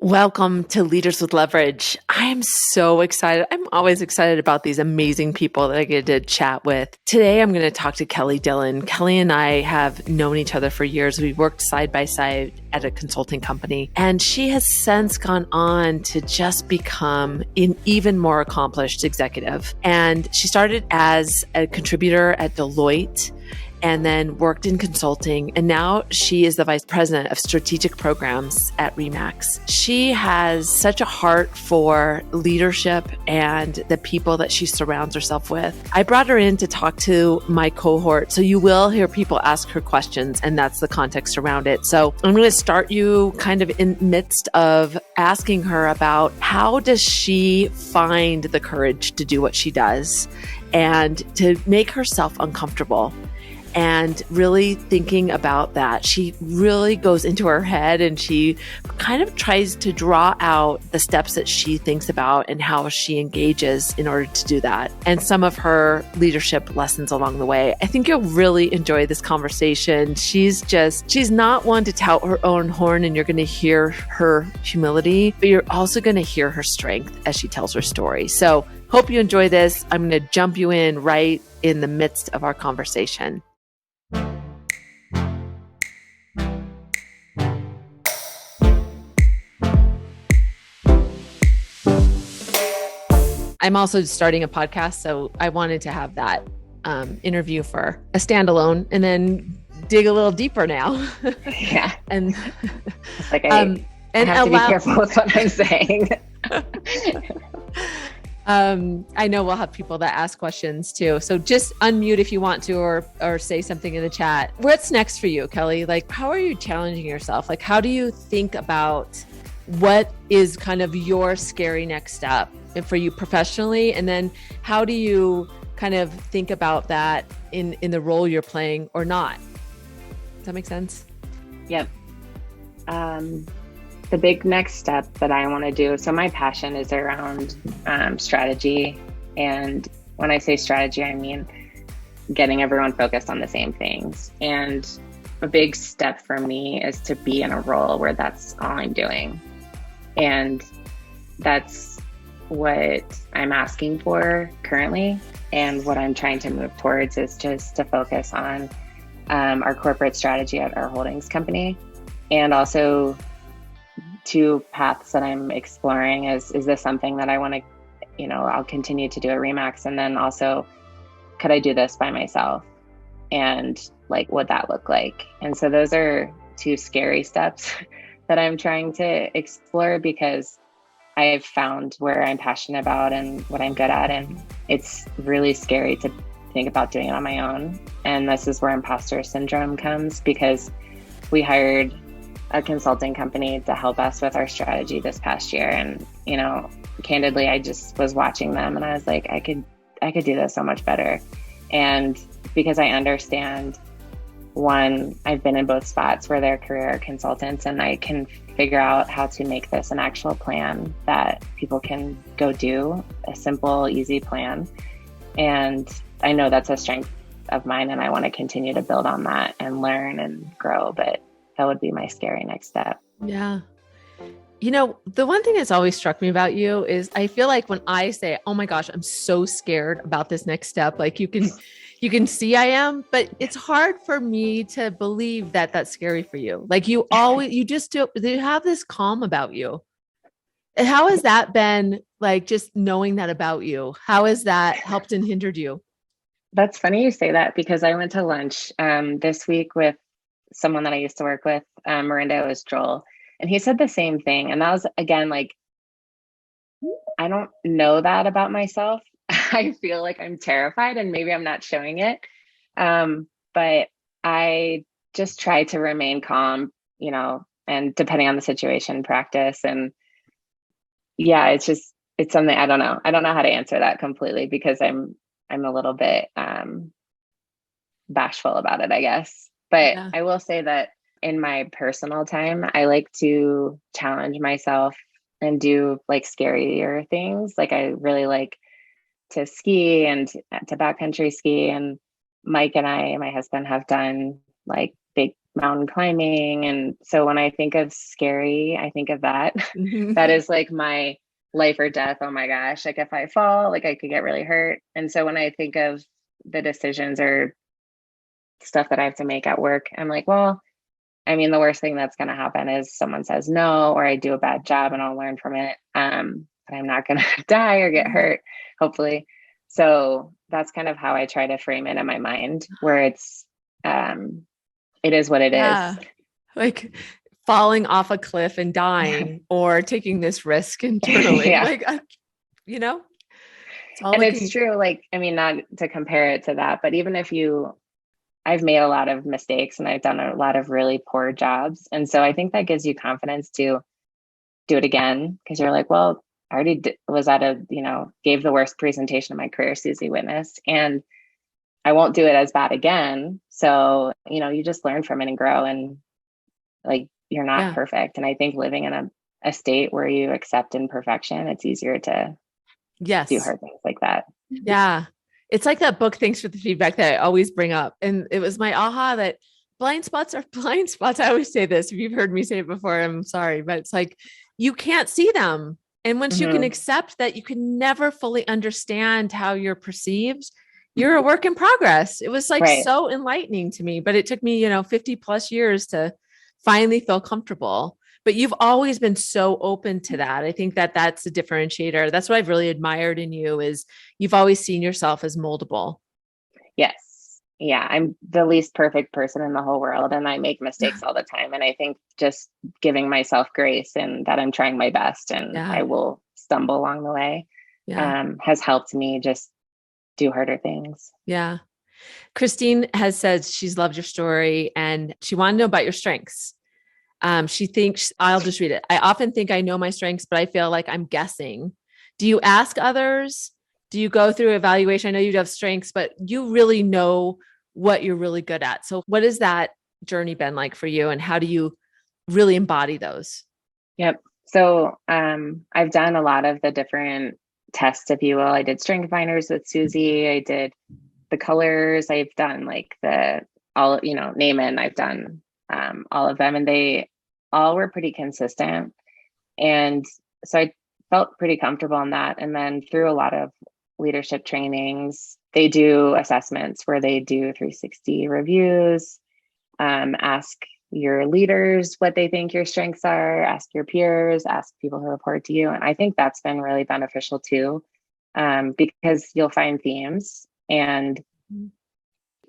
Welcome to Leaders with Leverage. I am so excited. I'm always excited about these amazing people that I get to chat with. Today, I'm going to talk to Kelly Dillon. Kelly and I have known each other for years. We worked side by side at a consulting company, and she has since gone on to just become an even more accomplished executive. And she started as a contributor at Deloitte and then worked in consulting. And now she is the vice president of strategic programs at Remax. She has such a heart for leadership and the people that she surrounds herself with. I brought her in to talk to my cohort. So you will hear people ask her questions, and that's the context around it. So I'm going to start you kind of in midst of asking her about how does she find the courage to do what she does and to make herself uncomfortable. And really thinking about that, she really goes into her head and she kind of tries to draw out the steps that she thinks about and how she engages in order to do that. And some of her leadership lessons along the way. I think you'll really enjoy this conversation. She's not one to tout her own horn, and you're going to hear her humility, but you're also going to hear her strength as she tells her story. So hope you enjoy this. I'm going to jump you in right in the midst of our conversation. I'm also starting a podcast, so I wanted to have that interview for a standalone and then dig a little deeper now. Yeah. And it's like I have to be careful with what I'm saying. I know we'll have people that ask questions too. So just unmute if you want to, or say something in the chat. What's next for you, Kelly? Like, how are you challenging yourself? Like, how do you think about what is kind of your scary next step for you professionally? And then how do you kind of think about that in the role you're playing or not? Does that make sense? Yep. The big next step that I want to do, so my passion is around strategy. And when I say strategy, I mean getting everyone focused on the same things. And a big step for me is to be in a role where that's all I'm doing. And that's what I'm asking for currently. And what I'm trying to move towards is just to focus on our corporate strategy at our holdings company. And also two paths that I'm exploring is this something that I want to, I'll continue to do at Remax? And then also, could I do this by myself? And like, what that look like? And so those are two scary steps that I'm trying to explore, because I've found where I'm passionate about and what I'm good at. And it's really scary to think about doing it on my own. And this is where imposter syndrome comes, because we hired a consulting company to help us with our strategy this past year. And, candidly, I just was watching them and I was like, I could do this so much better. And because I understand, one, I've been in both spots where they're career consultants, and I can figure out how to make this an actual plan that people can go do, a simple, easy plan. And I know that's a strength of mine, and I want to continue to build on that and learn and grow, but that would be my scary next step. Yeah. The one thing that's always struck me about you is I feel like when I say, oh my gosh, I'm so scared about this next step, like you can see I am, but it's hard for me to believe that that's scary for you. Like you have this calm about you. And how has that been, like, just knowing that about you? How has that helped and hindered you? That's funny you say that, because I went to lunch this week with someone that I used to work with, Miranda was Joel, and he said the same thing. And that was, again, like, I don't know that about myself. I feel like I'm terrified, and maybe I'm not showing it. But I just try to remain calm, and depending on the situation, practice. And yeah, it's something, I don't know. I don't know how to answer that completely, because I'm a little bit bashful about it, I guess. But yeah. I will say that in my personal time, I like to challenge myself and do like scarier things. Like I really like to ski and to backcountry ski. And Mike and I, my husband, have done like big mountain climbing. And so when I think of scary, I think of that. That is like my life or death. Oh my gosh. Like if I fall, like I could get really hurt. And so when I think of the decisions or stuff that I have to make at work, I'm like, well, I mean, the worst thing that's going to happen is someone says no, or I do a bad job and I'll learn from it. But I'm not going to die or get hurt, hopefully. So that's kind of how I try to frame it in my mind, where it is what it is. Yeah. Like falling off a cliff and dying or taking this risk internally. Yeah. Like, you know, it's all And looking. it's true. Like, I mean, not to compare it to that, but even if I've made a lot of mistakes and I've done a lot of really poor jobs. And so I think that gives you confidence to do it again, because you're like, well, I already was at gave the worst presentation of my career, Susie witnessed, and I won't do it as bad again. So, you just learn from it and grow, and like, you're not perfect. And I think living in a state where you accept imperfection, it's easier to do hard things like that. Yeah. It's like that book, Thanks for the Feedback, that I always bring up. And it was my aha that blind spots are blind spots. I always say this. If you've heard me say it before, I'm sorry, but it's like, you can't see them. And once you can accept that you can never fully understand how you're perceived, you're a work in progress. It was like so enlightening to me, but it took me, 50 plus years to finally feel comfortable. But you've always been so open to that. I think that that's a differentiator. That's what I've really admired in you, is you've always seen yourself as moldable. Yes. Yeah. I'm the least perfect person in the whole world, and I make mistakes all the time. And I think just giving myself grace and that I'm trying my best and I will stumble along the way has helped me just do harder things. Yeah. Christine has said she's loved your story and she wanted to know about your strengths. She thinks, I'll just read it. I often think I know my strengths, but I feel like I'm guessing. Do you ask others? Do you go through evaluation? I know you have strengths, but you really know what you're really good at. So what has that journey been like for you, and how do you really embody those? Yep. So I've done a lot of the different tests, if you will. I did strength finders with Susie. I did the colors. I've done like name it, and I've done all of them, and they all were pretty consistent. And so I felt pretty comfortable in that. And then through a lot of leadership trainings, they do assessments where they do 360 reviews, ask your leaders what they think your strengths are, ask your peers, ask people who report to you. And I think that's been really beneficial too, because you'll find themes, and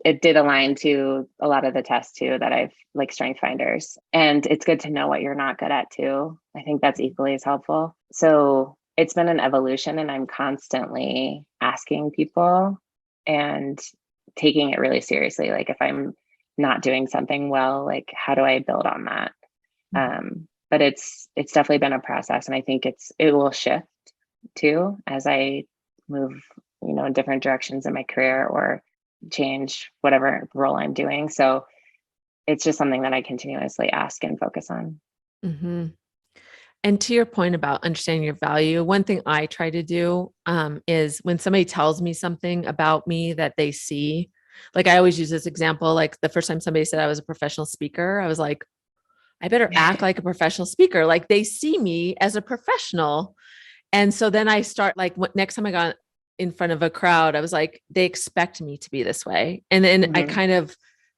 it did align to a lot of the tests too that I've like strength finders. And it's good to know what you're not good at too. I think that's equally as helpful. So it's been an evolution, and I'm constantly asking people and taking it really seriously. Like if I'm not doing something well, like how do I build on that? But it's definitely been a process, and I think it will shift too as I move, in different directions in my career or change whatever role I'm doing. So it's just something that I continuously ask and focus on. Mm-hmm. And to your point about understanding your value, one thing I try to do is when somebody tells me something about me that they see, like I always use this example, like the first time somebody said I was a professional speaker, I was like, I better act like a professional speaker. Like they see me as a professional. And so then I start like next time I got in front of a crowd, I was like, they expect me to be this way. And then I kind of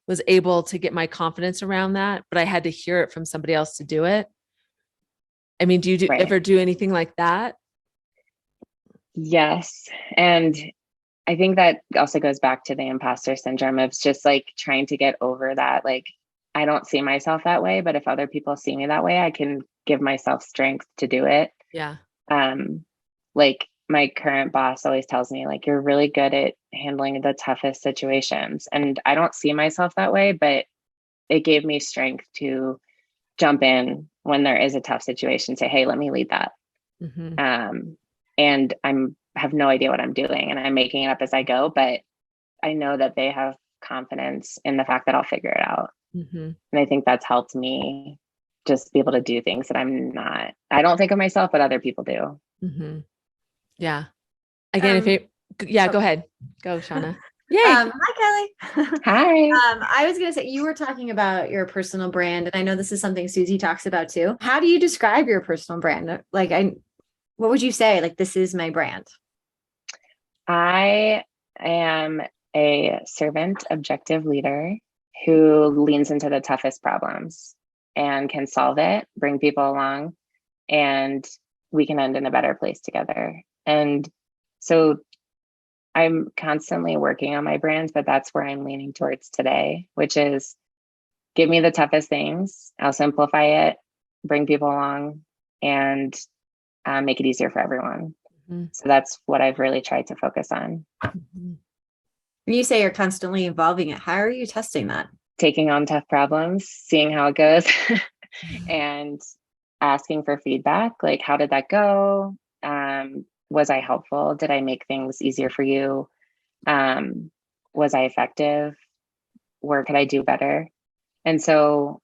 was able to get my confidence around that, but I had to hear it from somebody else to do it. I mean, do you ever do anything like that? Yes. And I think that also goes back to the imposter syndrome of just like trying to get over that. Like, I don't see myself that way, but if other people see me that way, I can give myself strength to do it. Yeah. Like my current boss always tells me, like, you're really good at handling the toughest situations. And I don't see myself that way, but it gave me strength to jump in when there is a tough situation, say, hey, let me lead that. And have no idea what I'm doing, and I'm making it up as I go, but I know that they have confidence in the fact that I'll figure it out. And I think that's helped me just be able to do things that I don't think of myself, but other people do. Yeah. Again, go ahead. Go, Shauna. Yay. Hi, Kelly. Hi. I was going to say, you were talking about your personal brand, and I know this is something Susie talks about too. How do you describe your personal brand? What would you say? Like, this is my brand. I am a servant objective leader who leans into the toughest problems and can solve it, bring people along, and we can end in a better place together. And so I'm constantly working on my brands, but that's where I'm leaning towards today, which is give me the toughest things. I'll simplify it, bring people along, and make it easier for everyone. Mm-hmm. So that's what I've really tried to focus on. Mm-hmm. When you say you're constantly evolving it, how are you testing that? Taking on tough problems, seeing how it goes, and asking for feedback. Like, how did that go? Was I helpful? Did I make things easier for you? Was I effective? Where could I do better? And so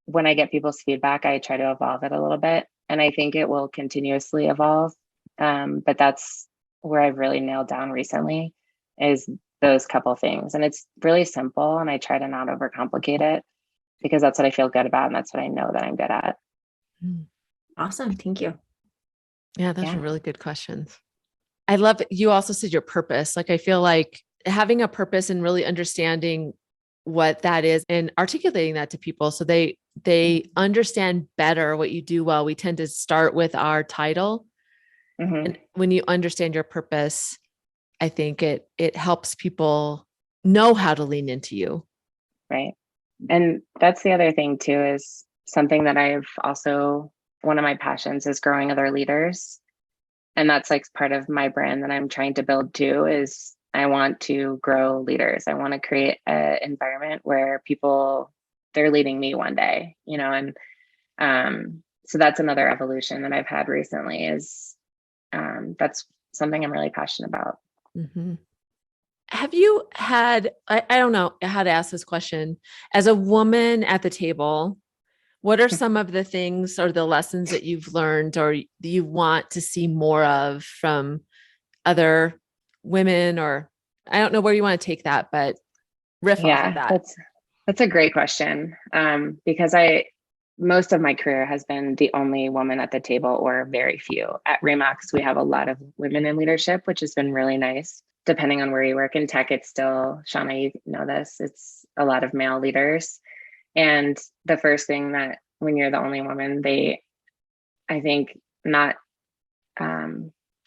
when I get people's feedback, I try to evolve it a little bit. And I think it will continuously evolve. But that's where I've really nailed down recently is those couple things. And it's really simple. And I try to not overcomplicate it because that's what I feel good about. And that's what I know that I'm good at. Awesome. Thank you. Yeah, those are really good questions. I love it. You also said your purpose. Like, I feel like having a purpose and really understanding what that is and articulating that to people so they understand better what you do well. We tend to start with our title. Mm-hmm. And when you understand your purpose, I think it helps people know how to lean into you. Right. And that's the other thing too, is something that I've also, one of my passions is growing other leaders. And that's like part of my brand that I'm trying to build too, is I want to grow leaders. I want to create an environment where people, they're leading me one day, you know, and so that's another evolution that I've had recently is that's something I'm really passionate about. Mm-hmm. Have you had, I don't know how to ask this question, as a woman at the table, what are some of the things or the lessons that you've learned or you want to see more of from other women? Or I don't know where you want to take that, but riff off of that. That's a great question. Because most of my career has been the only woman at the table or very few. At Remax, we have a lot of women in leadership, which has been really nice. Depending on where you work in tech, it's still, Shauna, you know this, it's a lot of male leaders. And the first thing that when you're the only woman, they, I think not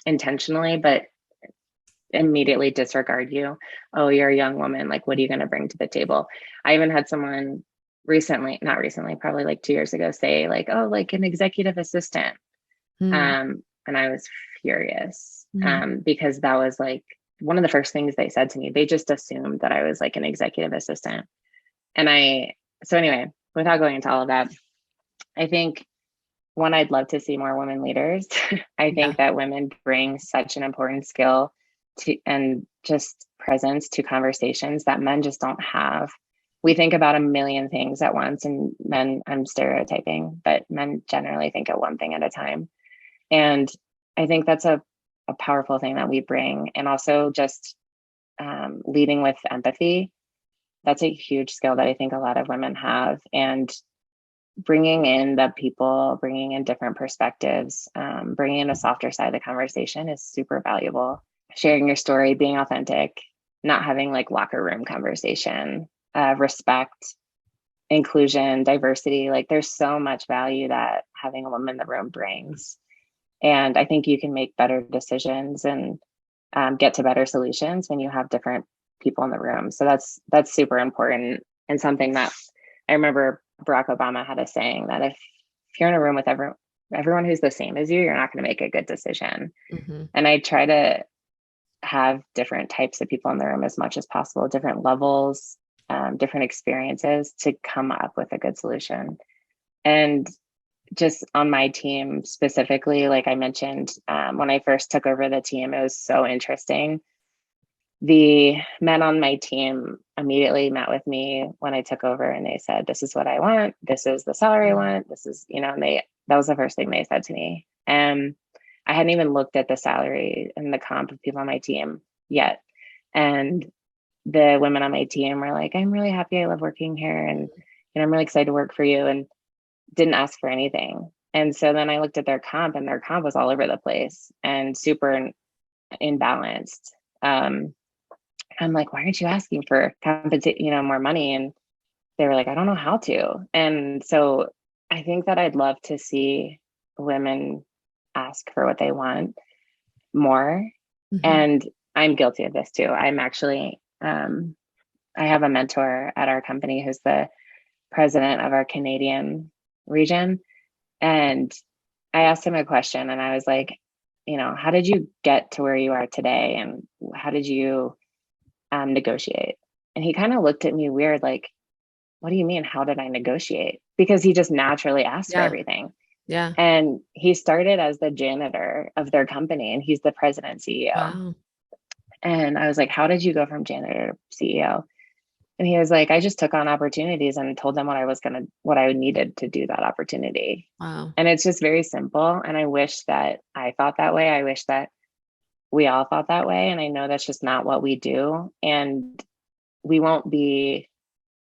intentionally, but immediately disregard you. Oh, you're a young woman. Like, what are you going to bring to the table? I even had someone not recently, probably like 2 years ago say like, oh, like an executive assistant. And I was furious because that was like one of the first things they said to me. They just assumed that I was like an executive assistant. So anyway, without going into all of that, I think one, I'd love to see more women leaders. I think that women bring such an important skill to and just presence to conversations that men just don't have. We think about a million things at once, and men, I'm stereotyping, but men generally think of one thing at a time. And I think that's a powerful thing that we bring. And also just leading with empathy. That's a huge skill that I think a lot of women have. And bringing in the people, bringing in different perspectives, bringing in a softer side of the conversation is super valuable. Sharing your story, being authentic, not having like locker room conversation, respect, inclusion, diversity. Like there's so much value that having a woman in the room brings. And I think you can make better decisions and get to better solutions when you have different people in the room. So that's super important, and something that I remember Barack Obama had a saying that if you're in a room with everyone who's the same as you, you're not going to make a good decision. Mm-hmm. And I try to have different types of people in the room as much as possible, different levels, different experiences to come up with a good solution. And just on my team specifically, like I mentioned, when I first took over the team, it was so interesting. The men on my team immediately met with me when I took over, and they said, this is what I want. This is the salary I want. This is, and that was the first thing they said to me. And I hadn't even looked at the salary and the comp of people on my team yet. And the women on my team were like, I'm really happy. I love working here. And I'm really excited to work for you. And didn't ask for anything. And so then I looked at their comp, and their comp was all over the place and super imbalanced. I'm like, why aren't you asking for more money? And they were like, I don't know how to. And so I think that I'd love to see women ask for what they want more. Mm-hmm. And I'm guilty of this too. I'm actually, I have a mentor at our company who's the president of our Canadian region. And I asked him a question, and I was like, how did you get to where you are today? And how did you negotiate? And he kind of looked at me weird, like, what do you mean? How did I negotiate? Because he just naturally asked for everything. Yeah. And he started as the janitor of their company, and he's the president and CEO. Wow. And I was like, how did you go from janitor to CEO? And he was like, I just took on opportunities and told them what I needed to do that opportunity. Wow. And it's just very simple. And I wish that I thought that way. I wish that we all thought that way. And I know that's just not what we do. And we won't be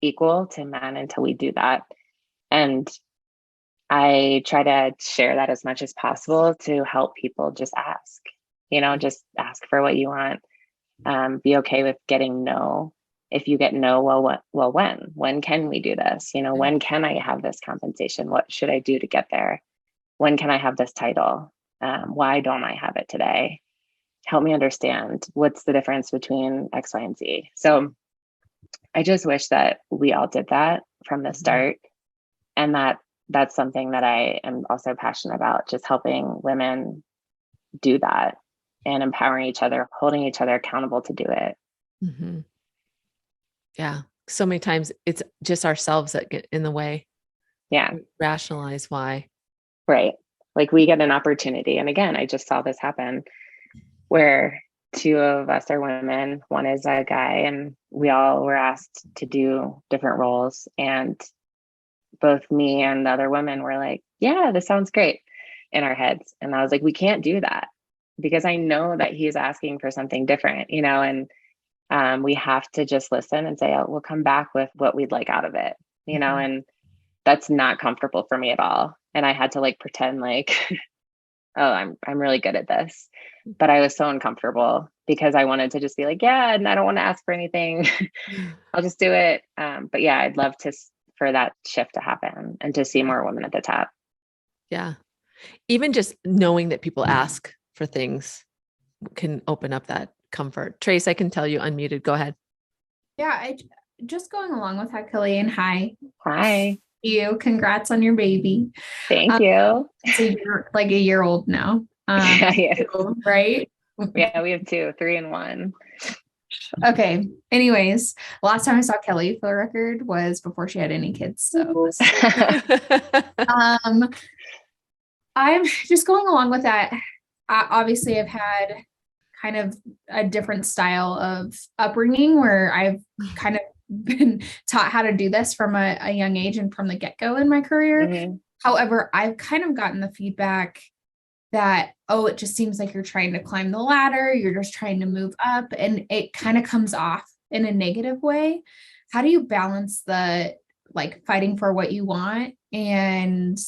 equal to men until we do that. And I try to share that as much as possible to help people just ask, just ask for what you want. Be okay with getting no. If you get no, when can we do this? When can I have this compensation? What should I do to get there? When can I have this title? Why don't I have it today? Help me understand what's the difference between X, Y, and Z. So I just wish that we all did that from the start. And that's something that I am also passionate about, just helping women do that and empowering each other, holding each other accountable to do it. Mm-hmm. Yeah. So many times it's just ourselves that get in the way. Yeah. Rationalize why. Right. Like we get an opportunity. And again, I just saw this happen where two of us are women, one is a guy, and we all were asked to do different roles. And both me and the other women were like, yeah, this sounds great in our heads. And I was like, we can't do that because I know that he's asking for something different, and we have to just listen and say, oh, we'll come back with what we'd like out of it, and that's not comfortable for me at all. And I had to like pretend like, oh, I'm really good at this. But I was so uncomfortable because I wanted to just be like, yeah, and I don't want to ask for anything. I'll just do it. But yeah, I'd love for that shift to happen and to see more women at the top. Yeah. Even just knowing that people ask for things can open up that comfort. Trace, I can tell you unmuted. Go ahead. Yeah, just going along with that, Kelly, and hi. Hi. Congrats on your baby. Thank you. So you're like a year old now. Yeah. Right? Yeah, we have 2, 3 and 1. Okay. Anyways, last time I saw Kelly, for the record, was before she had any kids. So I'm just going along with that. Obviously, I've had kind of a different style of upbringing where I've kind of been taught how to do this from a young age and from the get-go in my career. Mm-hmm. However, I've kind of gotten the feedback that, oh, it just seems like you're trying to climb the ladder. You're just trying to move up, and it kind of comes off in a negative way. How do you balance the like fighting for what you want and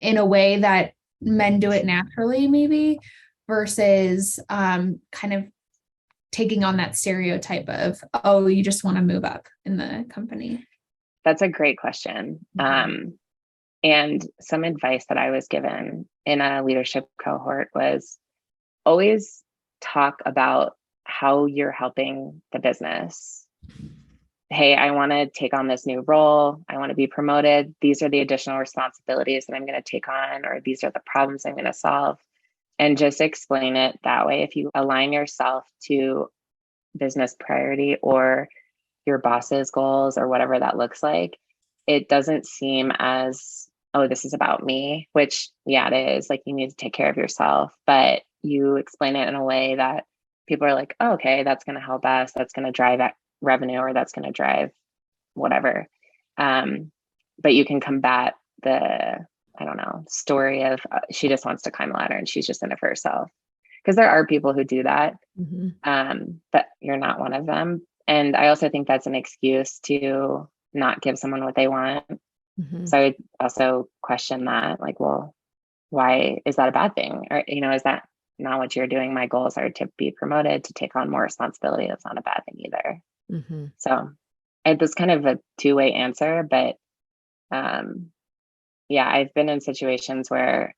in a way that men do it naturally, maybe, versus kind of taking on that stereotype of, oh, you just want to move up in the company? That's a great question. Mm-hmm. And some advice that I was given in a leadership cohort was always talk about how you're helping the business. Hey, I want to take on this new role. I want to be promoted. These are the additional responsibilities that I'm going to take on, or these are the problems I'm going to solve. And just explain it that way. If you align yourself to business priority or your boss's goals or whatever that looks like, it doesn't seem as, oh, this is about me, which, yeah, it is. Like, you need to take care of yourself, but you explain it in a way that people are like, oh, okay, that's going to help us. That's going to drive revenue, or that's going to drive whatever. But you can combat the, I don't know, story of she just wants to climb a ladder and she's just in it for herself. Because there are people who do that, but you're not one of them. And I also think that's an excuse to not give someone what they want. Mm-hmm. So I also question that, like, well, why is that a bad thing? Or, is that not what you're doing? My goals are to be promoted, to take on more responsibility. That's not a bad thing either. Mm-hmm. So it was kind of a two-way answer, but yeah, I've been in situations where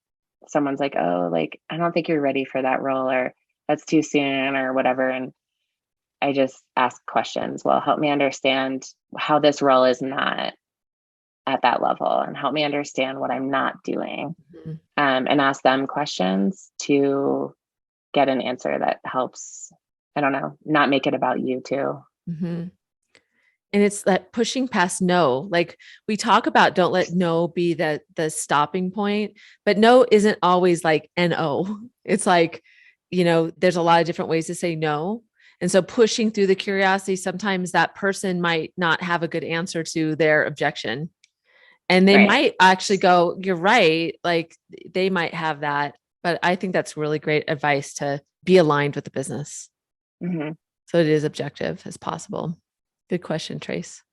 someone's like, oh, like, I don't think you're ready for that role, or that's too soon, or whatever. And I just ask questions. Well, help me understand how this role is not at that level, and help me understand what I'm not doing. Mm-hmm. And ask them questions to get an answer that helps, I don't know, not make it about you too. Mm-hmm. And it's that pushing past no. Like we talk about, don't let no be the stopping point, but no isn't always like no. It's like, there's a lot of different ways to say no. And so pushing through the curiosity, sometimes that person might not have a good answer to their objection. And they Right. might actually go, you're right. Like they might have that, but I think that's really great advice to be aligned with the business. Mm-hmm. So it is objective as possible. Good question, Trace.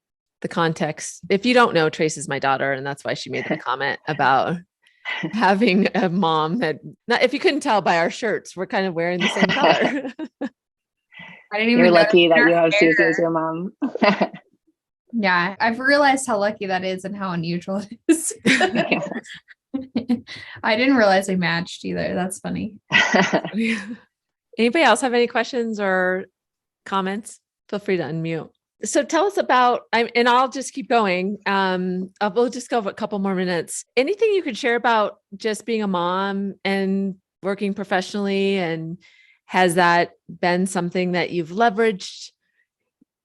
The context. If you don't know, Trace is my daughter, and that's why she made the comment about having a mom that, not, if you couldn't tell by our shirts, we're kind of wearing the same color. I didn't even You're notice lucky that her you have hair. Susie as your mom. Yeah, I've realized how lucky that is and how unusual it is. Yeah. I didn't realize they matched either. That's funny. Anybody else have any questions or comments? Feel free to unmute. So tell us about, and I'll just keep going. We'll just go a couple more minutes. Anything you could share about just being a mom and working professionally, and has that been something that you've leveraged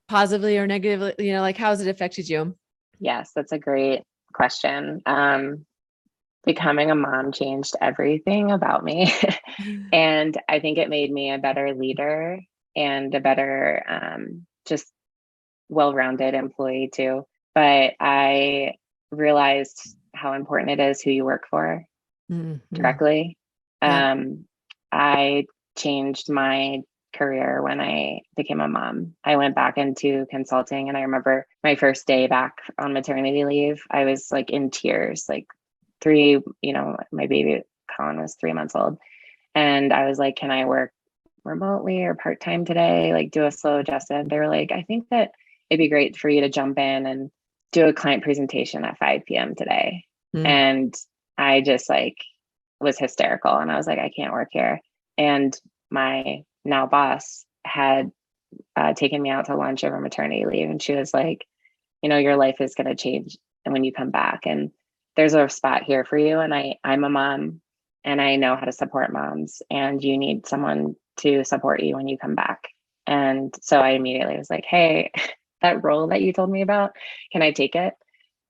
positively or negatively? Like how has it affected you? Yes, that's a great question. Becoming a mom changed everything about me. And I think it made me a better leader and a better, just well-rounded employee too. But I realized how important it is who you work for directly. Yeah. I changed my career when I became a mom. I went back into consulting, and I remember my first day back on maternity leave, I was like in tears, like my baby Colin was 3 months old. And I was like, can I work remotely or part-time today? Like do a slow adjustment. They were like, I think that it'd be great for you to jump in and do a client presentation at 5 p.m. today. And I just like was hysterical. And I was like, I can't work here. And my now boss had taken me out to lunch over maternity leave. And she was like, your life is going to change when you come back. And there's a spot here for you. And I'm a mom, and I know how to support moms, and you need someone to support you when you come back. And so I immediately was like, hey, that role that you told me about, can I take it?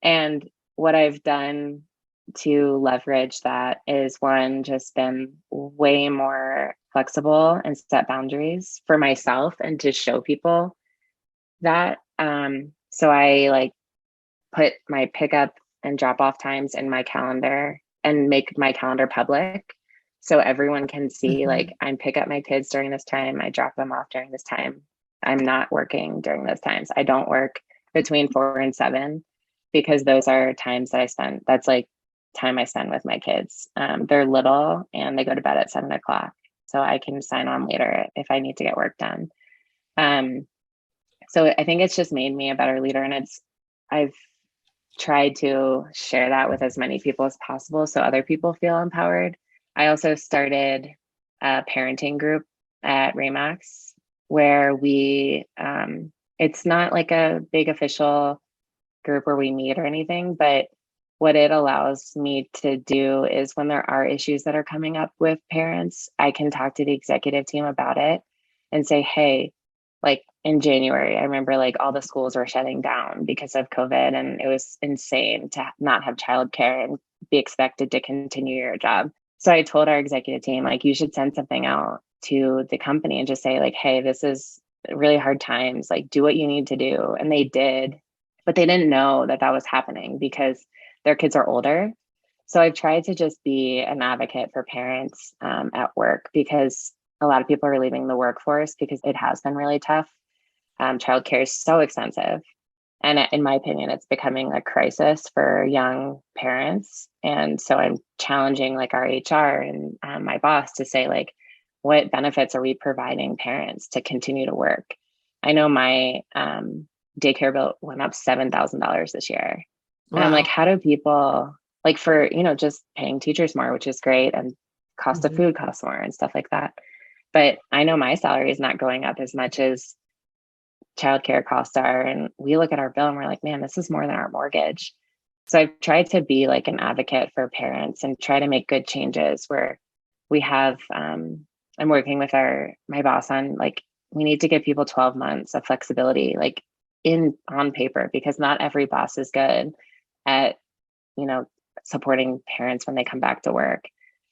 And what I've done to leverage that is, one, just been way more flexible and set boundaries for myself and to show people that. So I like put my pickup and drop off times in my calendar and make my calendar public, so everyone can see like I pick up my kids during this time, I drop them off during this time. I'm not working during those times. I don't work between 4 and 7 because those are times that I spend. That's like time I spend with my kids. They're little and they go to bed at 7 o'clock, so I can sign on later if I need to get work done. So I think it's just made me a better leader, and I've tried to share that with as many people as possible so other people feel empowered. I also started a parenting group at Remax where it's not like a big official group where we meet or anything, but what it allows me to do is when there are issues that are coming up with parents, I can talk to the executive team about it and say, hey, like in January, I remember like all the schools were shutting down because of COVID, and it was insane to not have childcare and be expected to continue your job. So I told our executive team, like, you should send something out to the company and just say like, hey, this is really hard times, like do what you need to do. And they did, but they didn't know that that was happening because their kids are older. So I've tried to just be an advocate for parents at work, because a lot of people are leaving the workforce because it has been really tough. childcare is so expensive. And in my opinion, it's becoming a crisis for young parents. And so I'm challenging like our HR and my boss to say, like, what benefits are we providing parents to continue to work? I know my daycare bill went up $7,000 this year. And I'm like, how do people, like, for, just paying teachers more, which is great, and cost of food costs more and stuff like that. But I know my salary is not going up as much as childcare costs are. And we look at our bill and we're like, man, this is more than our mortgage. So I've tried to be like an advocate for parents and try to make good changes where we have, I'm working with my boss on, like, we need to give people 12 months of flexibility, like on paper, because not every boss is good at, supporting parents when they come back to work.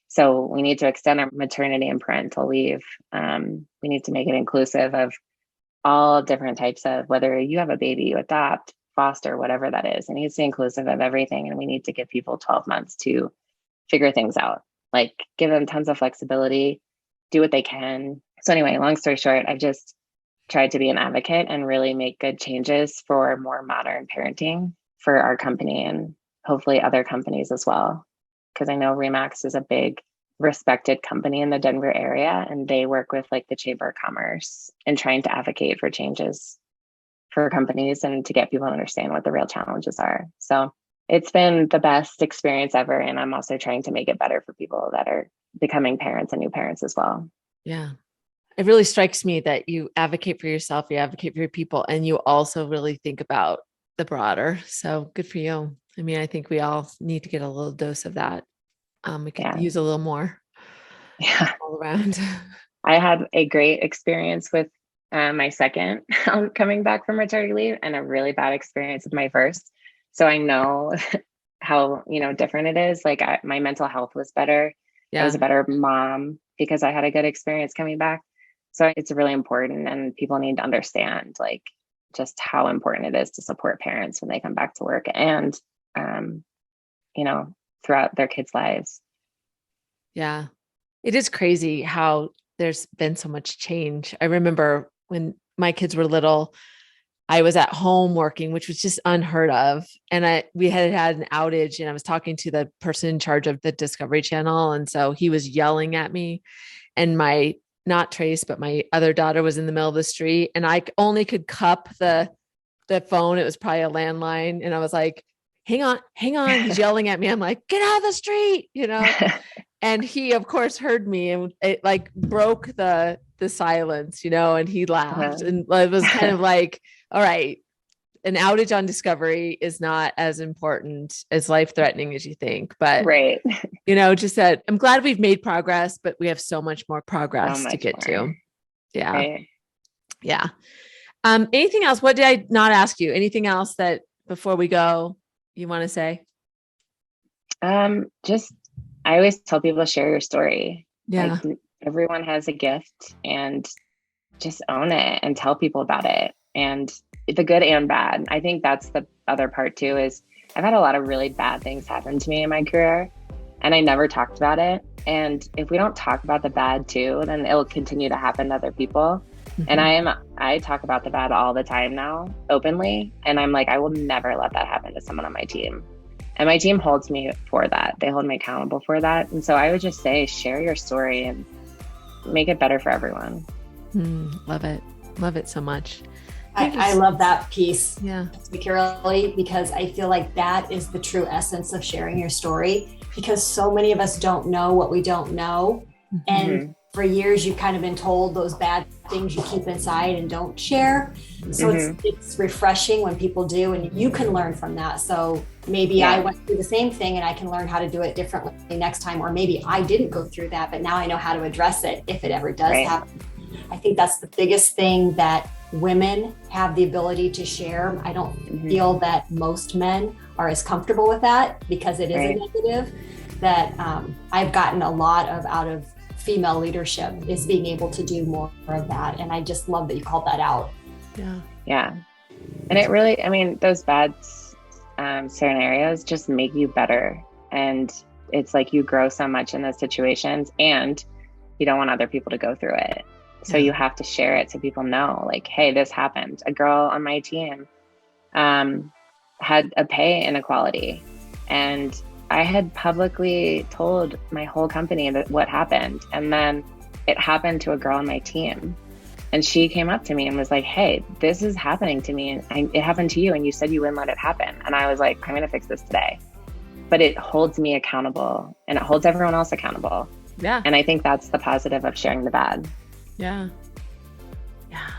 So we need to extend our maternity and parental leave. We need to make it inclusive of all different types of, whether you have a baby, you adopt, foster, whatever that is. It needs to be inclusive of everything. And we need to give people 12 months to figure things out, like give them tons of flexibility, do what they can. So anyway, long story short, I've just tried to be an advocate and really make good changes for more modern parenting for our company and hopefully other companies as well. Because I know Remax is a big respected company in the Denver area, and they work with like the Chamber of Commerce and trying to advocate for changes for companies and to get people to understand what the real challenges are. So it's been the best experience ever. And I'm also trying to make it better for people that are becoming parents and new parents as well. Yeah. It really strikes me that you advocate for yourself, you advocate for your people, and you also really think about the broader. So good for you. I mean, I think we all need to get a little dose of that. We could use a little more all around. I had a great experience with my second coming back from maternity leave, and a really bad experience with my first. So I know how, different it is. Like my mental health was better. I was a better mom because I had a good experience coming back. So it's really important, and people need to understand like just how important it is to support parents when they come back to work and, throughout their kids' lives. Yeah. It is crazy how there's been so much change. I remember when my kids were little, I was at home working, which was just unheard of. And we had an outage, and I was talking to the person in charge of the Discovery Channel. And so he was yelling at me, and not Trace, but my other daughter was in the middle of the street, and I only could cup the phone. It was probably a landline. And I was like, hang on. He's yelling at me. I'm like, get out of the street, and he of course heard me, and it like broke the silence, and he laughed. And it was kind of like, all right, an outage on Discovery is not as important, as life threatening as you think, but right. Just that I'm glad we've made progress, but we have so much more progress to get to. Yeah. Right. Yeah. Anything else? What did I not ask you? Anything else that before we go, you want to say? Just, I always tell people, share your story. Yeah. Like, everyone has a gift, and just own it and tell people about it, and the good and bad. I think that's the other part too, is I've had a lot of really bad things happen to me in my career, and I never talked about it. And if we don't talk about the bad too, then it'll continue to happen to other people. And I talk about the bad all the time now, openly. And I'm like, I will never let that happen to someone on my team. And my team holds me for that. They hold me accountable for that. And so I would just say, share your story and make it better for everyone. Love it. Love it so much. I love that piece. Yeah. Particularly because I feel like that is the true essence of sharing your story, because so many of us don't know what we don't know. And for years, you've kind of been told those bad things you keep inside and don't share. So it's refreshing when people do, and you can learn from that. So maybe I went through the same thing and I can learn how to do it differently next time. Or maybe I didn't go through that, but now I know how to address it if it ever does happen. I think that's the biggest thing that women have the ability to share. I don't feel that most men are as comfortable with that, because it is a negative that I've gotten a lot of out of female leadership, is being able to do more of that. And I just love that you called that out. Yeah. And it really, I mean, those bad scenarios just make you better. And it's like you grow so much in those situations, and you don't want other people to go through it. So you have to share it so people know, like, hey, this happened. A girl on my team had a pay inequality, and I had publicly told my whole company that what happened. And then it happened to a girl on my team. And she came up to me and was like, hey, this is happening to me. And it happened to you. And you said you wouldn't let it happen. And I was like, I'm going to fix this today. But it holds me accountable and it holds everyone else accountable. Yeah. And I think that's the positive of sharing the bad. Yeah. Yeah.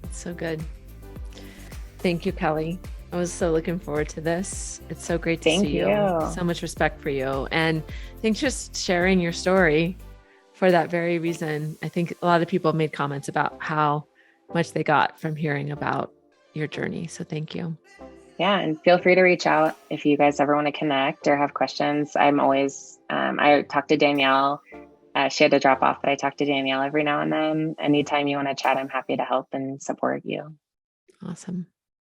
It's so good. Thank you, Kelly. I was so looking forward to this. It's so great to see you. So much respect for you. And thanks for just sharing your story for that very reason. I think a lot of people made comments about how much they got from hearing about your journey. So thank you. Yeah. And feel free to reach out if you guys ever want to connect or have questions. I'm always, I talk to Danielle. She had to drop off, but I talk to Danielle every now and then. Anytime you want to chat, I'm happy to help and support you. Awesome.